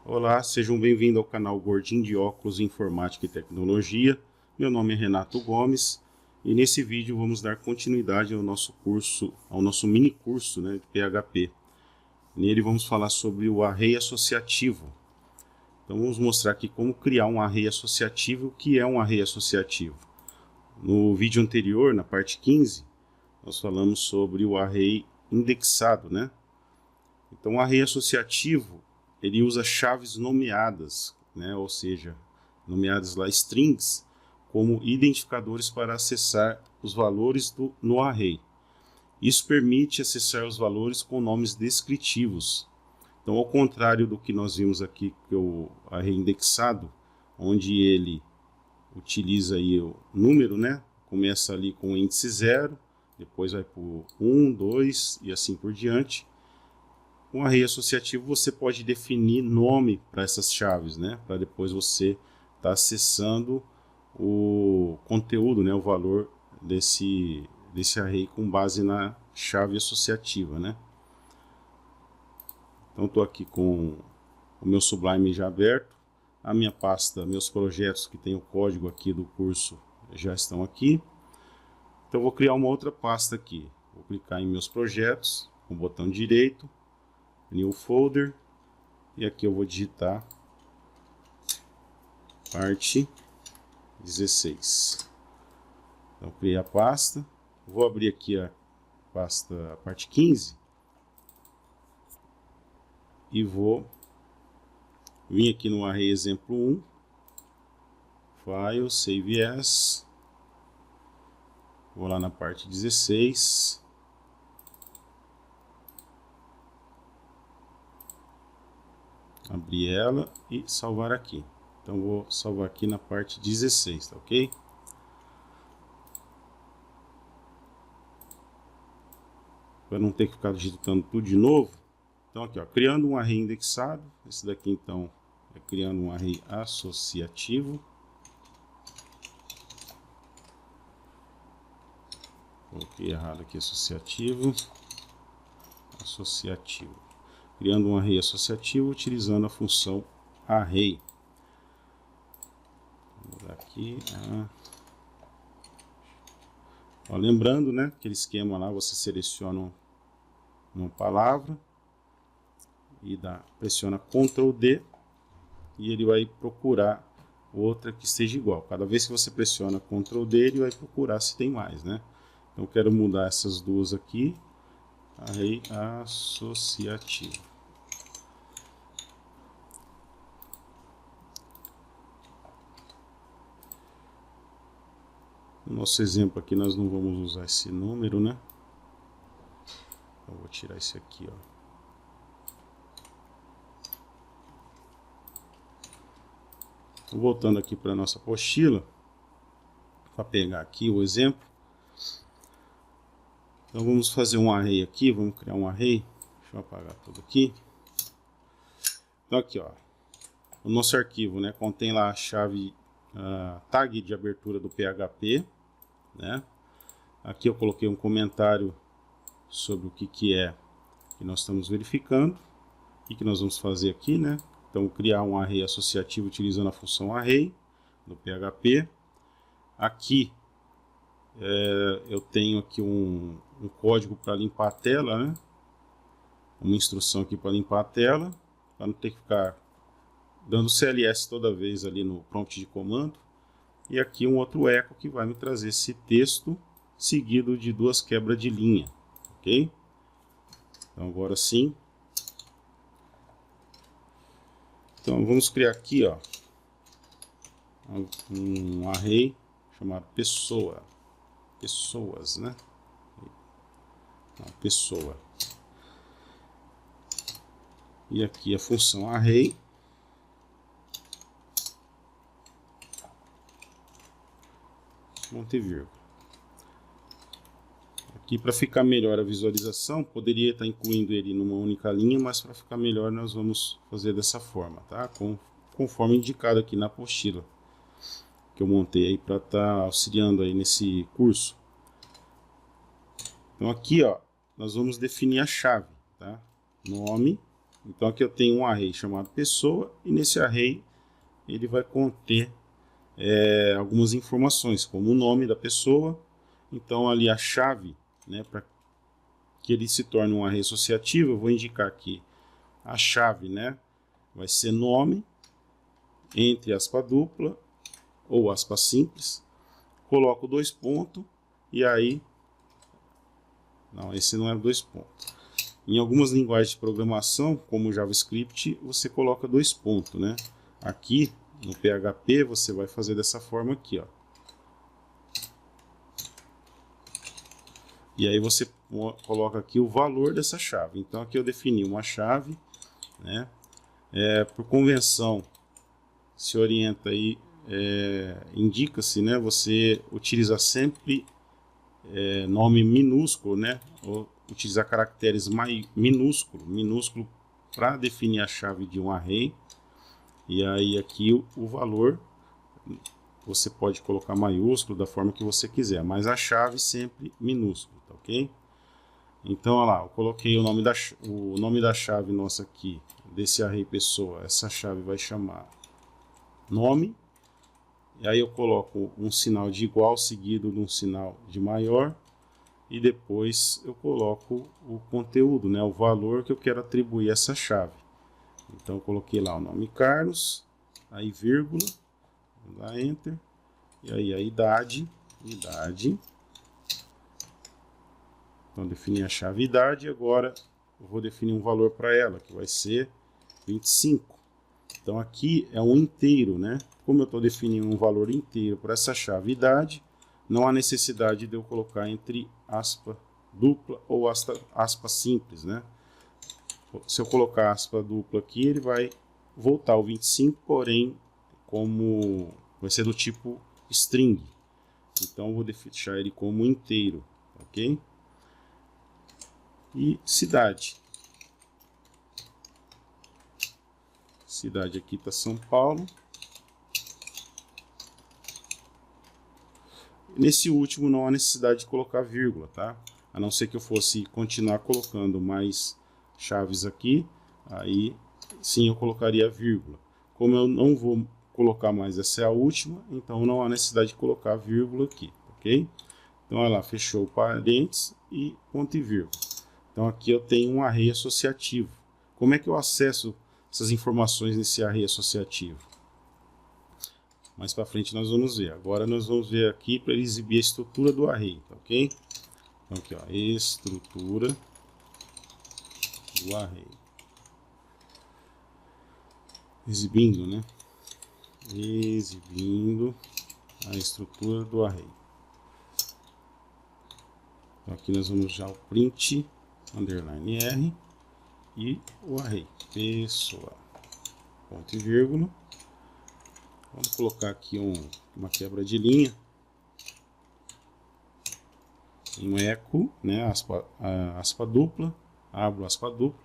Olá, sejam bem-vindos ao canal Gordinho de Óculos Informática e Tecnologia. Meu nome é Renato Gomes e nesse vídeo vamos dar continuidade ao nosso curso, ao nosso mini curso, de PHP. Nele vamos falar sobre o array associativo. Então vamos mostrar aqui como criar um array associativo. O que é um array associativo? No vídeo anterior, na parte 15, nós falamos sobre o array indexado, Então o array associativo ele usa chaves nomeadas, ou seja, nomeadas lá strings, como identificadores para acessar os valores no array. Isso permite acessar os valores com nomes descritivos. Então, ao contrário do que nós vimos aqui, que é o array indexado, onde ele utiliza aí o número, começa ali com o índice 0, depois vai para o 1, 2 e assim por diante. Com um array associativo você pode definir nome para essas chaves, para depois você estar acessando o conteúdo, o valor desse array com base na chave associativa, Então estou aqui com o meu Sublime já aberto, a minha pasta, meus projetos que tem o código aqui do curso já estão aqui. Então vou criar uma outra pasta aqui, vou clicar em meus projetos, com o botão direito, New Folder, e aqui eu vou digitar parte 16. Então criei a pasta, vou abrir aqui a parte 15 e vou vir aqui no array exemplo 1, File, Save As, vou lá na parte 16, abrir ela e salvar aqui. Então vou salvar aqui na parte 16, tá ok? Para não ter que ficar digitando tudo de novo. Então aqui, ó, criando um array indexado. Esse daqui então é criando um array associativo. Coloquei errado aqui, associativo. Criando um array associativo utilizando a função array. Vou mudar aqui. Ó, lembrando, aquele esquema lá, você seleciona uma palavra e pressiona Ctrl D e ele vai procurar outra que seja igual. Cada vez que você pressiona Ctrl D, ele vai procurar se tem mais, Então eu quero mudar essas duas aqui. Array associativo. No nosso exemplo aqui nós não vamos usar esse número, Então eu vou tirar esse aqui, ó. Então, voltando aqui para a nossa apostila, para pegar aqui o exemplo. Então vamos fazer um array aqui, vamos criar um array. Deixa eu apagar tudo aqui. Então aqui, ó, o nosso arquivo, contém lá a chave tag de abertura do PHP, Aqui eu coloquei um comentário sobre o que é que nós estamos verificando. O que nós vamos fazer aqui, Então criar um array associativo utilizando a função array do PHP. Aqui eu tenho aqui um código para limpar a tela, Uma instrução aqui para limpar a tela, para não ter que ficar dando CLS toda vez ali no prompt de comando. E aqui um outro eco que vai me trazer esse texto seguido de duas quebras de linha, ok? Então agora sim. Então vamos criar aqui, ó, um array chamado pessoas, pessoa. E aqui a função array. Ponto e vírgula. Aqui para ficar melhor a visualização, poderia estar incluindo ele numa única linha, mas para ficar melhor nós vamos fazer dessa forma, conforme indicado aqui na apostila que eu montei aí para estar auxiliando aí nesse curso. Então aqui, ó, nós vamos definir a chave, Nome Então aqui eu tenho um array chamado pessoa, e nesse array ele vai conter algumas informações, como o nome da pessoa. Então ali a chave, né, para que ele se torne um array associativo, eu vou indicar aqui a chave, né, vai ser nome, entre aspas dupla ou aspas simples, coloco 2 pontos, e aí, não, esse não é 2 pontos. Em algumas linguagens de programação, como o JavaScript, você coloca 2 pontos, né? Aqui no PHP você vai fazer dessa forma aqui, ó. E aí você coloca aqui o valor dessa chave. Então aqui eu defini uma chave, né? Por convenção se orienta aí, indica-se, né? Você utilizar sempre nome minúsculo, né? Ou utilizar caracteres minúsculo para definir a chave de um array. E aí aqui o valor você pode colocar maiúsculo da forma que você quiser, mas a chave sempre minúsculo, tá ok? Então, olha lá, eu coloquei o nome da chave nossa aqui, desse array pessoa. Essa chave vai chamar nome, e aí eu coloco um sinal de igual seguido de um sinal de maior, e depois eu coloco o conteúdo, né, o valor que eu quero atribuir a essa chave. Então eu coloquei lá o nome Carlos, aí vírgula, vou dar enter, e aí a idade. Então defini a chave idade, agora eu vou definir um valor para ela, que vai ser 25. Então aqui é um inteiro, né? Como eu estou definindo um valor inteiro para essa chave idade, não há necessidade de eu colocar entre aspa dupla ou aspa simples, né? Se eu colocar aspa dupla aqui, ele vai voltar o 25, porém, como vai ser do tipo string. Então eu vou deixar ele como inteiro, ok? E cidade. Cidade aqui está São Paulo. Nesse último não há necessidade de colocar vírgula, tá? A não ser que eu fosse continuar colocando mais chaves aqui, aí sim eu colocaria vírgula. Como eu não vou colocar mais, essa é a última, então não há necessidade de colocar vírgula aqui, ok? Então olha lá, fechou parênteses e ponto e vírgula. Então aqui eu tenho um array associativo. Como é que eu acesso essas informações nesse array associativo? Mais para frente nós vamos ver. Agora nós vamos ver aqui para exibir a estrutura do array, tá ok? Então aqui, ó, estrutura do array. Exibindo, né? Exibindo a estrutura do array. Então aqui nós vamos já o print underline r e o array pessoa, ponto e vírgula. Vamos colocar aqui uma quebra de linha, um eco, né, aspa dupla, abro aspa dupla,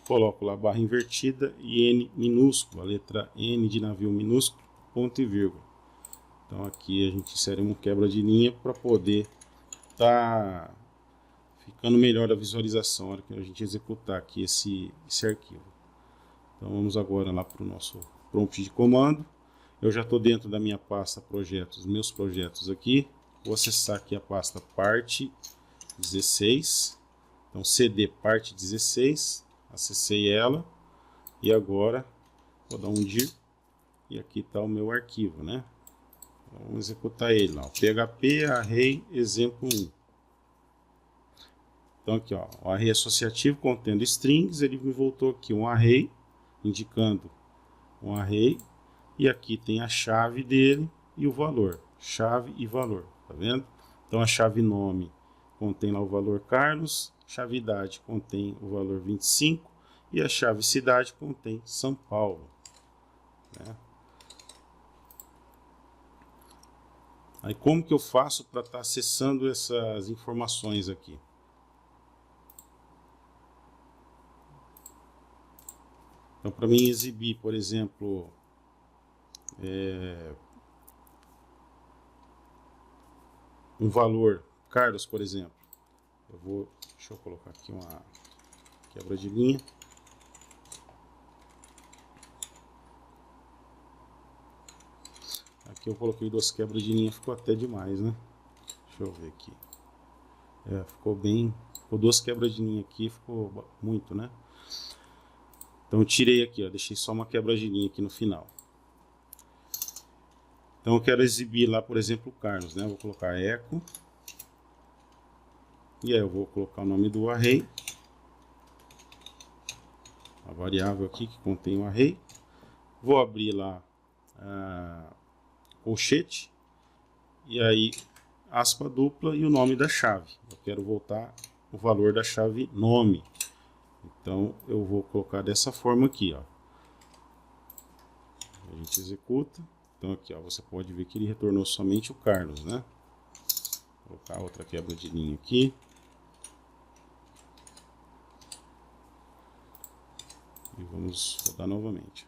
coloco lá barra invertida e N minúsculo, a letra N de navio minúsculo, ponto e vírgula. Então aqui a gente insere uma quebra de linha para poder tá ficando melhor a visualização na hora que a gente executar aqui esse arquivo. Então vamos agora lá para o nosso prompt de comando. Eu já estou dentro da minha pasta projetos, meus projetos aqui. Vou acessar aqui a pasta parte 16. Então cd parte 16. Acessei ela. E agora vou dar um dir. E aqui está o meu arquivo, né? Vamos executar ele lá. PHP array exemplo 1. Então aqui, ó, o array associativo contendo strings. Ele me voltou aqui um array, indicando um array. E aqui tem a chave dele e o valor, chave e valor, tá vendo? Então a chave nome contém lá o valor Carlos, chave idade contém o valor 25 e a chave cidade contém São Paulo, né? Aí como que eu faço para estar acessando essas informações aqui? Então para mim exibir, por exemplo, um valor, Carlos, por exemplo, deixa eu colocar aqui uma quebra de linha. que eu coloquei 2 quebras de linha, ficou até demais, né? Deixa eu ver aqui. Ficou bem, ficou 2 quebras de linha aqui, ficou muito, né? Então eu tirei aqui, ó, deixei só uma quebra de linha aqui no final. Então eu quero exibir lá, por exemplo, o Carlos, né? Eu vou colocar echo. E aí eu vou colocar o nome do array. A variável aqui que contém o array. Vou abrir lá colchete. E aí aspa dupla e o nome da chave. Eu quero voltar o valor da chave nome. Então eu vou colocar dessa forma aqui, ó. A gente executa. Então aqui, ó, você pode ver que ele retornou somente o Carlos, né? Vou colocar outra quebra de linha aqui. E vamos rodar novamente.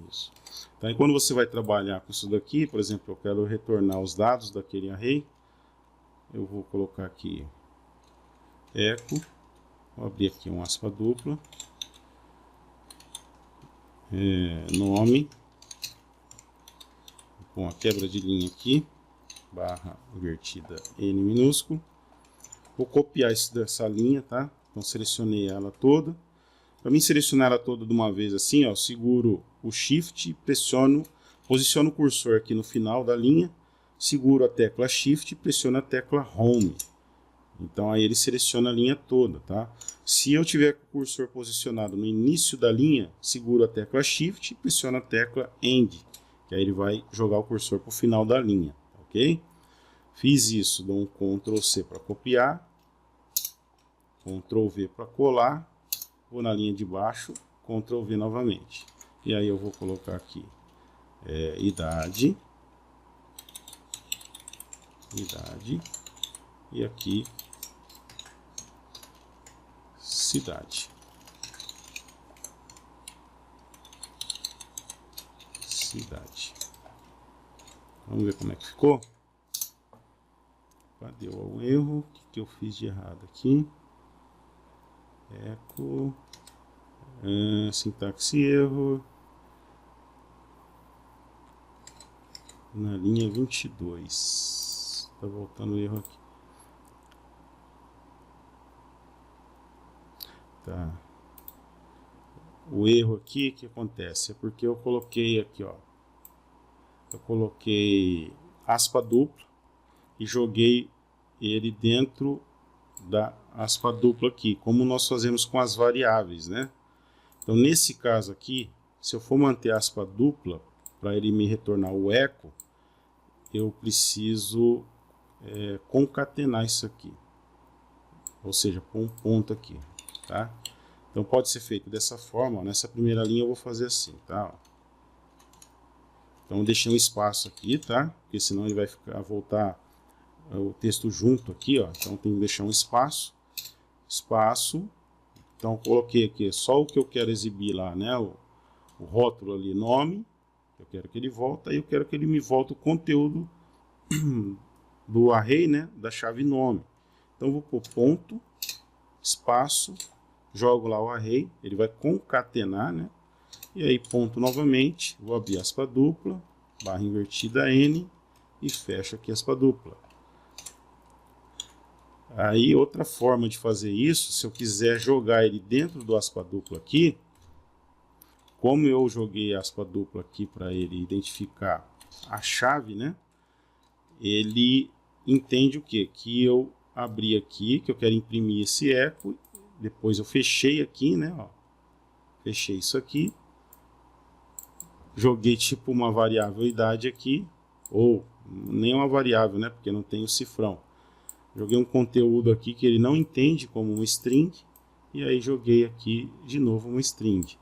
Isso. Então aí quando você vai trabalhar com isso daqui, por exemplo, eu quero retornar os dados daquele array. Eu vou colocar aqui echo. Vou abrir aqui um aspa dupla. Nome. Com a quebra de linha aqui, barra invertida N minúsculo. Vou copiar dessa linha, tá? Então selecionei ela toda. Para mim selecionar ela toda de uma vez assim, ó, seguro o Shift, posiciono o cursor aqui no final da linha, seguro a tecla Shift e pressiono a tecla Home. Então aí ele seleciona a linha toda, tá? Se eu tiver com o cursor posicionado no início da linha, seguro a tecla Shift e pressiono a tecla End. Que aí ele vai jogar o cursor para o final da linha, ok? Fiz isso, dou um Ctrl C para copiar, Ctrl V para colar, vou na linha de baixo, Ctrl V novamente. E aí eu vou colocar aqui idade, e aqui cidade. Vamos ver como é que ficou. Deu algum erro. O que eu fiz de errado aqui? Echo. Sintaxe erro. Na linha 22. Tá voltando o erro aqui. Tá. O erro aqui que acontece é porque eu coloquei aqui, ó. Eu coloquei aspa dupla e joguei ele dentro da aspa dupla aqui, como nós fazemos com as variáveis, né? Então nesse caso aqui, se eu for manter aspa dupla para ele me retornar o echo, eu preciso concatenar isso aqui, ou seja, pôr um ponto aqui, tá? Então pode ser feito dessa forma, ó. Nessa primeira linha eu vou fazer assim, tá? Então eu deixei um espaço aqui, tá? Porque senão ele vai voltar o texto junto aqui, ó. Então tem que deixar um espaço. Então coloquei aqui só o que eu quero exibir lá, né? O rótulo ali, nome. Eu quero que ele volte. Aí eu quero que ele me volte o conteúdo do array, né? Da chave nome. Então eu vou pôr ponto, espaço, jogo lá o array, ele vai concatenar, né? E aí ponto novamente, vou abrir aspa dupla, barra invertida N e fecho aqui aspa dupla. Aí outra forma de fazer isso, se eu quiser jogar ele dentro do aspa dupla aqui, como eu joguei aspa dupla aqui para ele identificar a chave, né? Ele entende o quê? Que eu abri aqui, que eu quero imprimir esse eco, depois eu fechei aqui, né? Ó, fechei isso aqui, joguei tipo uma variável idade aqui, ou nem uma variável, né? Porque não tem o cifrão. Joguei um conteúdo aqui que ele não entende como um string, e aí joguei aqui de novo um string.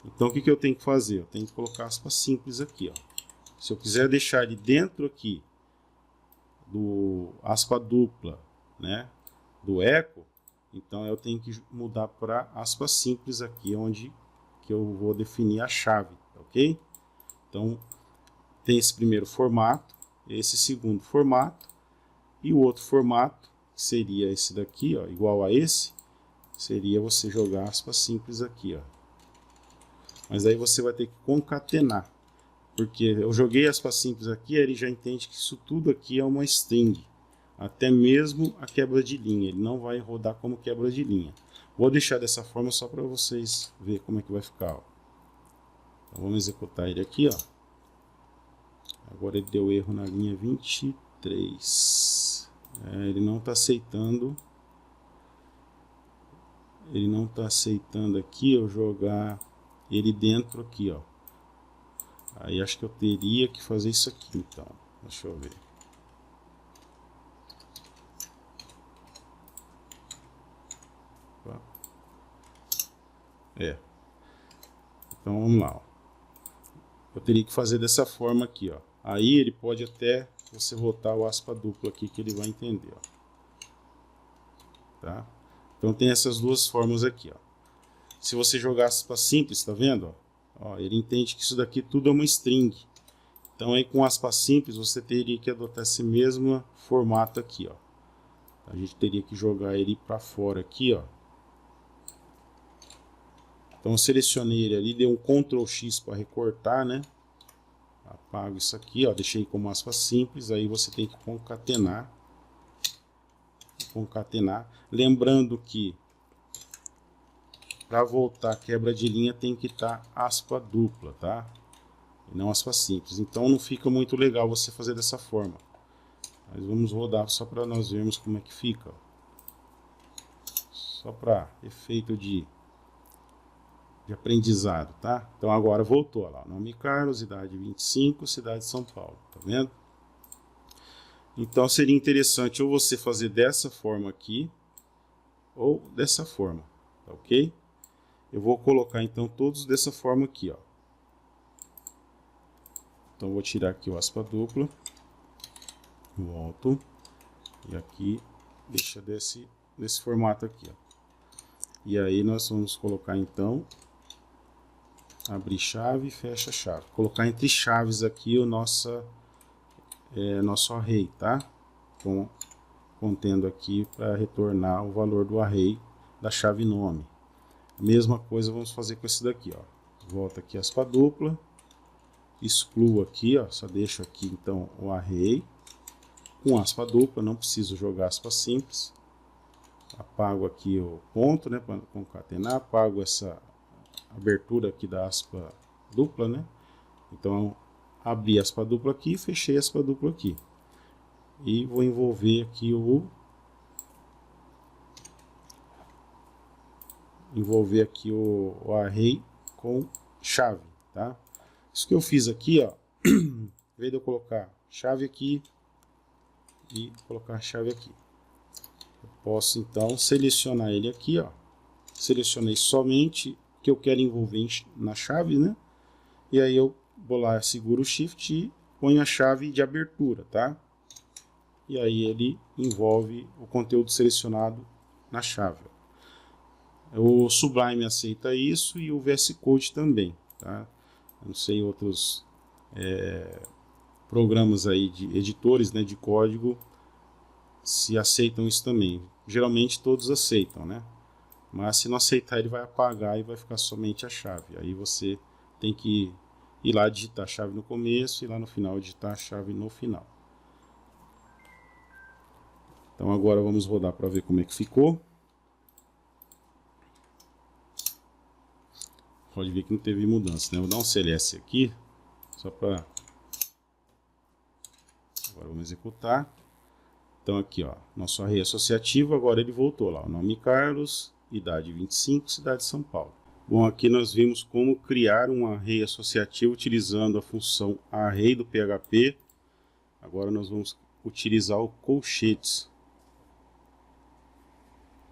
Então o que eu tenho que fazer? Eu tenho que colocar aspas simples aqui, ó. Se eu quiser deixar ele dentro aqui do aspa dupla, né, do echo, então eu tenho que mudar para aspas simples aqui, onde que eu vou definir a chave, ok? Então tem esse primeiro formato, esse segundo formato, e o outro formato, que seria esse daqui, ó, igual a esse, seria você jogar aspas simples aqui, ó. Mas aí você vai ter que concatenar. Porque eu joguei aspas simples aqui, ele já entende que isso tudo aqui é uma string. Até mesmo a quebra de linha, ele não vai rodar como quebra de linha. Vou deixar dessa forma só para vocês verem como é que vai ficar. Ó. Então, vamos executar ele aqui. Ó. Agora ele deu erro na linha 23. Ele não está aceitando. Ele não está aceitando aqui eu jogar ele dentro aqui, ó. Aí acho que eu teria que fazer isso aqui, então. Deixa eu ver. Então vamos lá, ó. Eu teria que fazer dessa forma aqui, ó. Aí ele pode até você rotar o aspa duplo aqui que ele vai entender, ó. Tá? Então tem essas duas formas aqui, ó. Se você jogar aspa simples, tá vendo? Ó, ele entende que isso daqui tudo é uma string. Então aí com aspa simples você teria que adotar esse mesmo formato aqui, ó. A gente teria que jogar ele para fora aqui, ó. Então eu selecionei ele ali, dei um Ctrl X para recortar, né? Apago isso aqui, ó, deixei como aspas simples, aí você tem que concatenar. Lembrando que para voltar quebra de linha tem que estar aspa dupla, tá? E não aspa simples. Então não fica muito legal você fazer dessa forma. Mas vamos rodar só para nós vermos como é que fica. Ó. Só para efeito de aprendizado, tá? Então agora voltou lá, nome Carlos, idade 25, cidade de São Paulo, tá vendo? Então seria interessante ou você fazer dessa forma aqui, ou dessa forma, tá ok? Eu vou colocar então todos dessa forma aqui, ó. Então vou tirar aqui o aspa dupla, volto, e aqui deixa desse formato aqui, ó. E aí nós vamos colocar então abrir chave e fecha chave. Colocar entre chaves aqui o nosso array, tá? Contendo aqui para retornar o valor do array da chave nome. Mesma coisa vamos fazer com esse daqui, ó. Volta aqui aspa dupla, excluo aqui, ó. Só deixo aqui então o array com aspa dupla, não preciso jogar aspa simples. Apago aqui o ponto, né, para concatenar, apago essa abertura aqui da aspa dupla, né? Então, abri a aspa dupla aqui, fechei a aspa dupla aqui. E vou envolver aqui o array com chave, tá? Isso que eu fiz aqui, ó, em vez de eu colocar chave aqui e colocar chave aqui. Eu posso então selecionar ele aqui, ó. Selecionei somente que eu quero envolver na chave, né? E aí eu vou lá, seguro o Shift e ponho a chave de abertura, tá? E aí ele envolve o conteúdo selecionado na chave. O Sublime aceita isso e o VS Code também, tá? Eu não sei outros programas aí de editores, né, de código se aceitam isso também. Geralmente todos aceitam, né? Mas se não aceitar ele vai apagar e vai ficar somente a chave. Aí você tem que ir lá digitar a chave no começo e lá no final digitar a chave no final. Então agora vamos rodar para ver como é que ficou. Pode ver que não teve mudança, né? Vou dar um CLS aqui, só para... Agora vamos executar. Então aqui, ó, nosso array associativo, agora ele voltou lá. O nome Carlos, idade 25, cidade de São Paulo. Bom, aqui nós vimos como criar um array associativo utilizando a função array do PHP. Agora nós vamos utilizar o colchetes.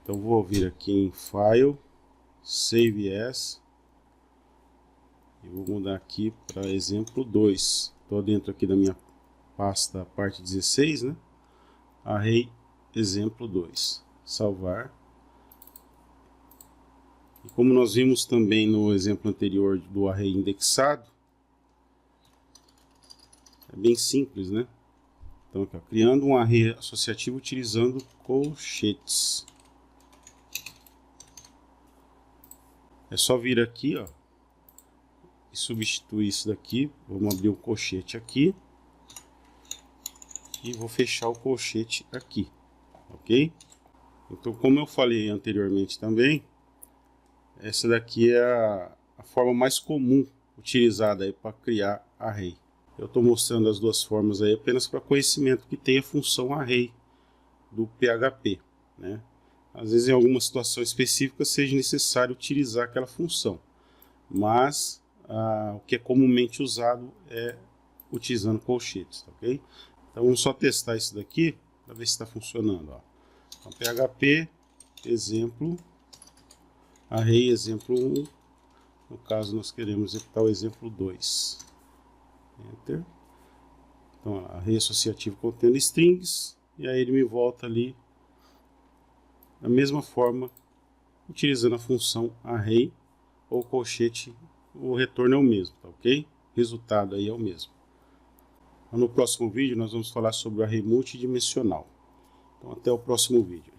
Então vou vir aqui em File, Save As. E vou mudar aqui para exemplo 2. Estou dentro aqui da minha pasta parte 16, né? Array exemplo 2. Salvar. E como nós vimos também no exemplo anterior do array indexado, é bem simples, né? Então, aqui, ó, criando um array associativo utilizando colchetes. É só vir aqui, ó, e substituir isso daqui. Vamos abrir o colchete aqui e vou fechar o colchete aqui, ok? Então, como eu falei anteriormente também, essa daqui é a forma mais comum utilizada aí para criar array. Eu estou mostrando as duas formas aí apenas para conhecimento que tem a função array do PHP, né? Às vezes em alguma situação específica seja necessário utilizar aquela função, mas o que é comumente usado é utilizando colchetes, ok? Então vamos só testar isso daqui para ver se está funcionando, ó. Então, PHP exemplo array exemplo 1, no caso nós queremos executar o exemplo 2, enter. Então, array associativo contendo strings, e aí ele me volta ali da mesma forma, utilizando a função array ou colchete, o retorno é o mesmo, tá ok? O resultado aí é o mesmo. Então, no próximo vídeo nós vamos falar sobre o array multidimensional. Então até o próximo vídeo.